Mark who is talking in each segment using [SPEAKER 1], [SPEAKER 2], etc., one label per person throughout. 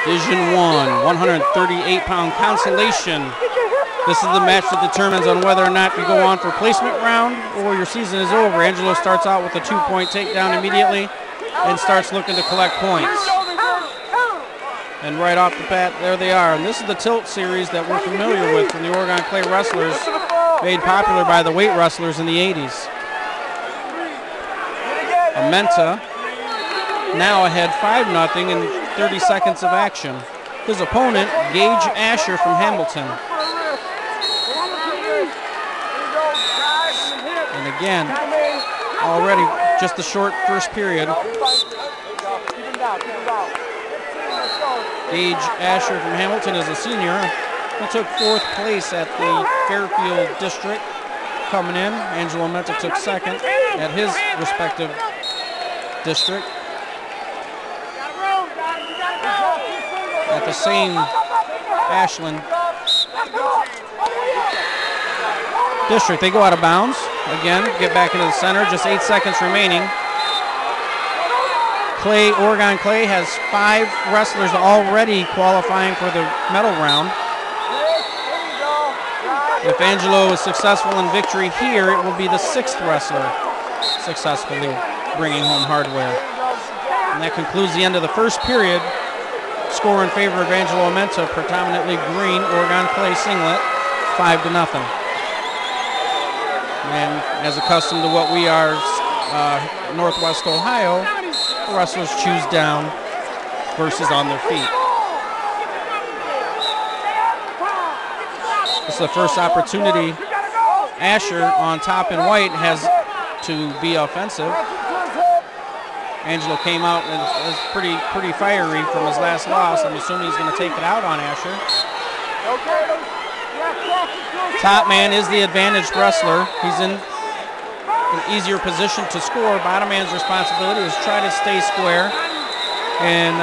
[SPEAKER 1] Division 1, 138-pound consolation. This is the match that determines on whether or not you go on for placement round or your season is over. Angelo starts out with a 2-point takedown immediately and starts looking to collect points. And right off the bat, there they are. And this is the tilt series that we're familiar with from the Oregon Clay wrestlers, made popular by the weight wrestlers in the 80s. Amenta now ahead 5-0 in 30 seconds of action. His opponent, Gage Asher from Hamilton. And again, already just a short first period. Gage Asher from Hamilton is a senior. He took 4th place at the Fairfield District coming in. Angelo Amenta took 2nd at his respective district. At the same Ashland district. They go out of bounds. Again, get back into the center. Just 8 seconds remaining. Clay, Oregon Clay has 5 wrestlers already qualifying for the medal round. If Angelo is successful in victory here, it will be the 6th wrestler successfully bringing home hardware. And that concludes the end of the first period. Score in favor of Angelo Amenta, predominantly green, Oregon Clay singlet, 5-0. And as accustomed to what we are, Northwest Ohio, the wrestlers choose down versus on their feet. This is the first opportunity Asher on top in white has to be offensive. Angelo came out and is pretty fiery from his last loss. I'm assuming he's going to take it out on Asher. Top man is the advantaged wrestler. He's in an easier position to score. Bottom man's responsibility is try to stay square and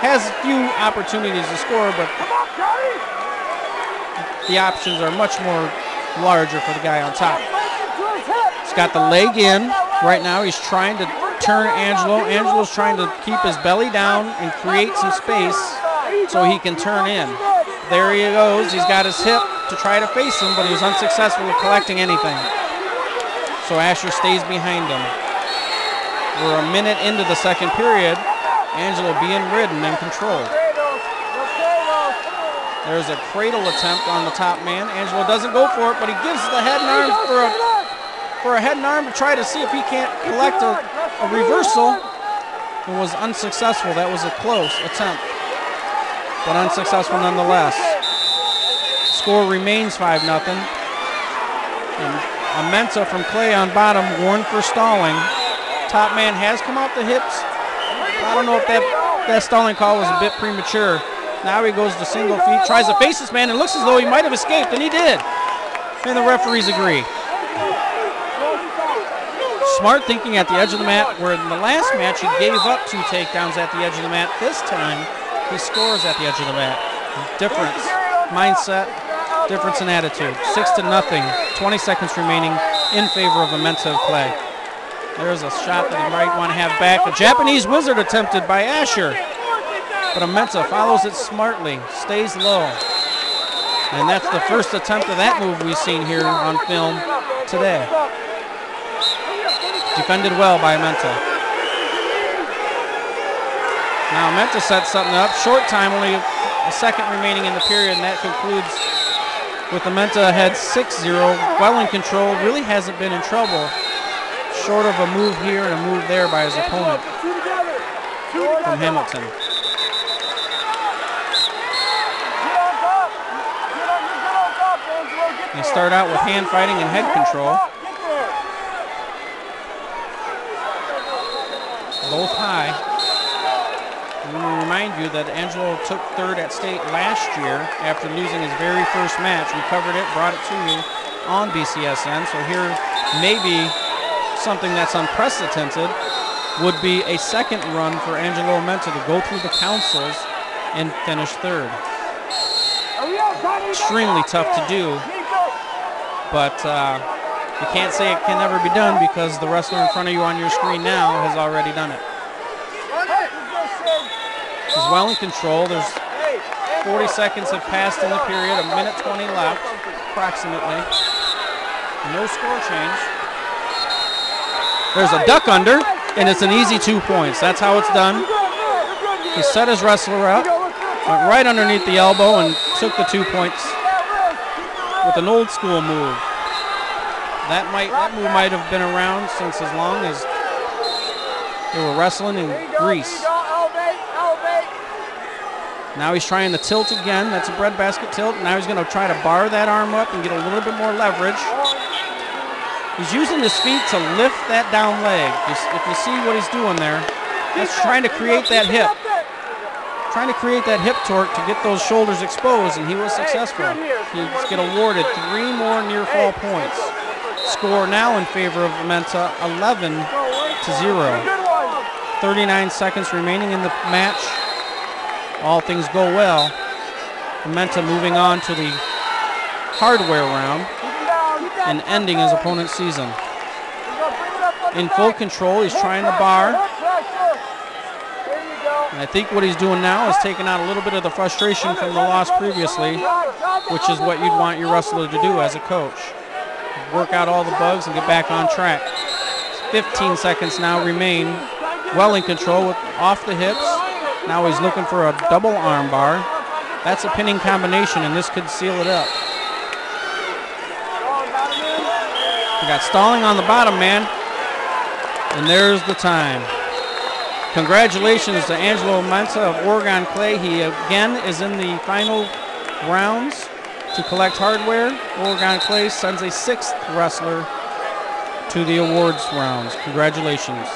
[SPEAKER 1] has a few opportunities to score, but the options are much more larger for the guy on top. He's got the leg in right now. He's trying to turn Angelo. Angelo's trying to keep his belly down and create some space so he can turn in. There he goes. He's got his hip to try to face him, but he was unsuccessful at collecting anything. So Asher stays behind him. We're a minute into the second period. Angelo being ridden and controlled. There's a cradle attempt on the top man. Angelo doesn't go for it, but he gives the head and arm for a head and arm to try to see if he can't collect a reversal. It was unsuccessful. That was a close attempt, but unsuccessful nonetheless. Score remains 5-0. And Amenta from Clay on bottom, warned for stalling. Top man has come off the hips. I don't know if that stalling call was a bit premature. Now he goes to single feet, tries to face this man, and looks as though he might have escaped, and he did. And the referees agree. Smart thinking at the edge of the mat, where in the last match he gave up 2 takedowns at the edge of the mat. This time he scores at the edge of the mat. Difference, mindset, difference in attitude. 6-0, 20 seconds remaining in favor of Amenta of Clay. There's a shot that he might want to have back. A Japanese wizard attempted by Asher, but Amenta follows it smartly, stays low. And that's the first attempt of that move we've seen here on film today. Defended well by Amenta. Now Amenta sets something up. Short time, only a second remaining in the period, and that concludes with Amenta ahead 6-0. Well in control, really hasn't been in trouble. Short of a move here and a move there by his opponent from Hamilton. They start out with hand fighting and head control. Both high. I'm going to remind you that Angelo took 3rd at state last year after losing his very first match. We covered it, brought it to you on BCSN. So here maybe something that's unprecedented would be a second run for Angelo Amenta to go through the councils and finish 3rd. Extremely tough to do, but you can't say it can never be done because the wrestler in front of you on your screen now has already done it. He's well in control. There's 40 seconds have passed in the period, a minute 20 left, approximately. No score change. There's a duck under, and it's an easy 2 points. That's how it's done. He set his wrestler up, went right underneath the elbow, and took the 2 points with an old school move. That move might have been around since as long as they were wrestling in Greece. Now he's trying to tilt again. That's a breadbasket tilt. Now he's going to try to bar that arm up and get a little bit more leverage. He's using his feet to lift that down leg. If you see what he's doing there, that's trying to create that hip. Trying to create that hip torque to get those shoulders exposed, and he was successful. He's get awarded 3 more near fall points. Score now in favor of Amenta, 11-0. 39 seconds remaining in the match. All things go well. Amenta moving on to the hardware round and ending his opponent's season. In full control, he's trying to bar. And I think what he's doing now is taking out a little bit of the frustration from the loss previously, which is what you'd want your wrestler to do as a coach. Work out all the bugs and get back on track. 15 seconds now remain. Well in control with off the hips. Now he's looking for a double arm bar. That's a pinning combination, and this could seal it up. We got stalling on the bottom, man. And there's the time. Congratulations to Angelo Amenta of Oregon Clay. He again is in the final rounds to collect hardware. Oregon Clay sends a 6th wrestler to the awards rounds. Congratulations.